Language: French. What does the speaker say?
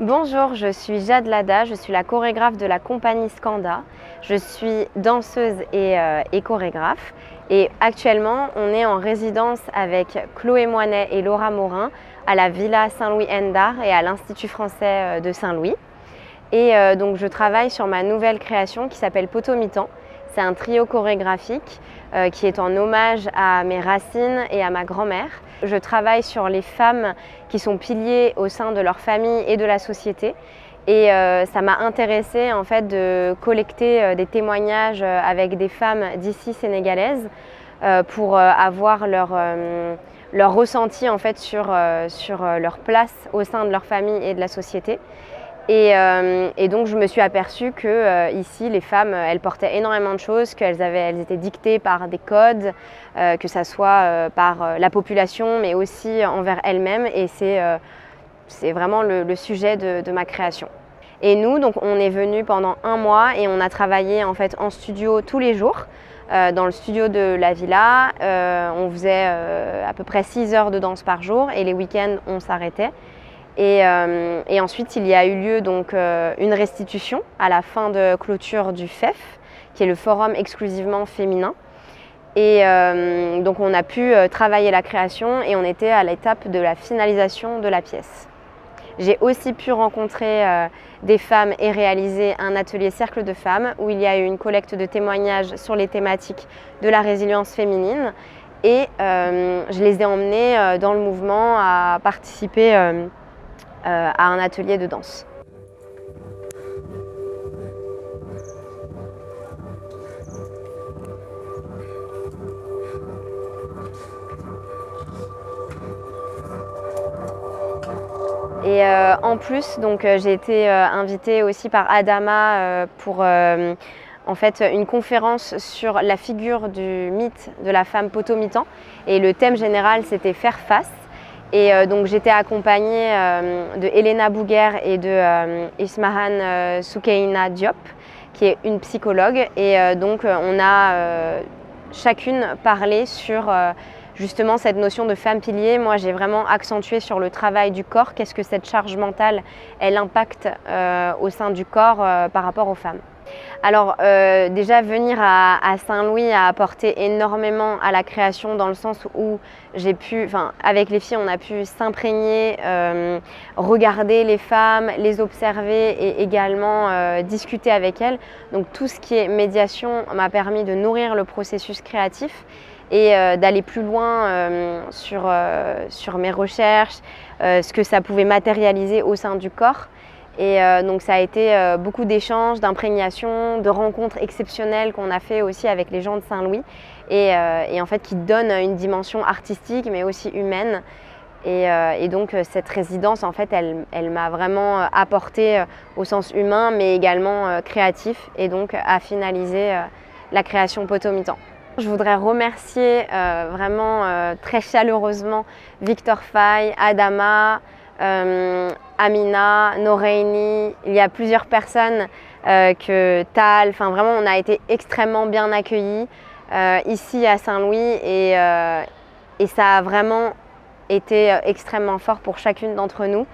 Bonjour, je suis Jade Lada, je suis la chorégraphe de la compagnie Skanda. Je suis danseuse et chorégraphe. Et actuellement, on est en résidence avec Chloé Moinet et Laura Morin à la Villa Saint-Louis Endar et à l'Institut français de Saint-Louis. Donc je travaille sur ma nouvelle création qui s'appelle Potomitan. C'est un trio chorégraphique qui est en hommage à mes racines et à ma grand-mère. Je travaille sur les femmes qui sont piliers au sein de leur famille et de la société. Et ça m'a intéressée en fait de collecter des témoignages avec des femmes d'ici sénégalaises pour avoir leur ressenti en fait sur leur place au sein de leur famille et de la société. Et donc je me suis aperçue que ici les femmes elles portaient énormément de choses, elles étaient dictées par des codes, que ça soit par la population mais aussi envers elles-mêmes, et c'est vraiment le sujet de ma création. Et nous donc on est venus pendant 1 mois et on a travaillé en fait en studio tous les jours. Dans le studio de la villa, on faisait à peu près 6 heures de danse par jour et les week-ends on s'arrêtait. Et ensuite, il y a eu lieu donc une restitution à la fin de clôture du FEF, qui est le forum exclusivement féminin. Et donc on a pu travailler la création et on était à l'étape de la finalisation de la pièce. J'ai aussi pu rencontrer des femmes et réaliser un atelier cercle de femmes où il y a eu une collecte de témoignages sur les thématiques de la résilience féminine. Et je les ai emmenées dans le mouvement à participer à un atelier de danse. Et en plus, donc, j'ai été invitée aussi par Adama pour en fait, une conférence sur la figure du mythe de la femme Potomitan. Et le thème général, c'était faire face. Et donc j'étais accompagnée de Elena Bouguer et de Ismahan Soukeina Diop, qui est une psychologue. Et donc on a chacune parlé sur justement cette notion de femme pilier. Moi j'ai vraiment accentué sur le travail du corps, qu'est-ce que cette charge mentale elle impacte au sein du corps par rapport aux femmes. Alors déjà venir à Saint-Louis a apporté énormément à la création, dans le sens où avec les filles on a pu s'imprégner, regarder les femmes, les observer et également discuter avec elles. Donc tout ce qui est médiation m'a permis de nourrir le processus créatif et d'aller plus loin sur mes recherches, ce que ça pouvait matérialiser au sein du corps. Et donc ça a été beaucoup d'échanges, d'imprégnation, de rencontres exceptionnelles qu'on a fait aussi avec les gens de Saint-Louis et en fait qui donnent une dimension artistique mais aussi humaine. Et donc cette résidence en fait elle m'a vraiment apporté au sens humain mais également créatif, et donc à finaliser la création Potomitan. Je voudrais remercier vraiment très chaleureusement Victor Faye, Adama, Amina, Noreini, il y a plusieurs personnes que Tal, enfin vraiment on a été extrêmement bien accueillis ici à Saint-Louis et ça a vraiment été extrêmement fort pour chacune d'entre nous.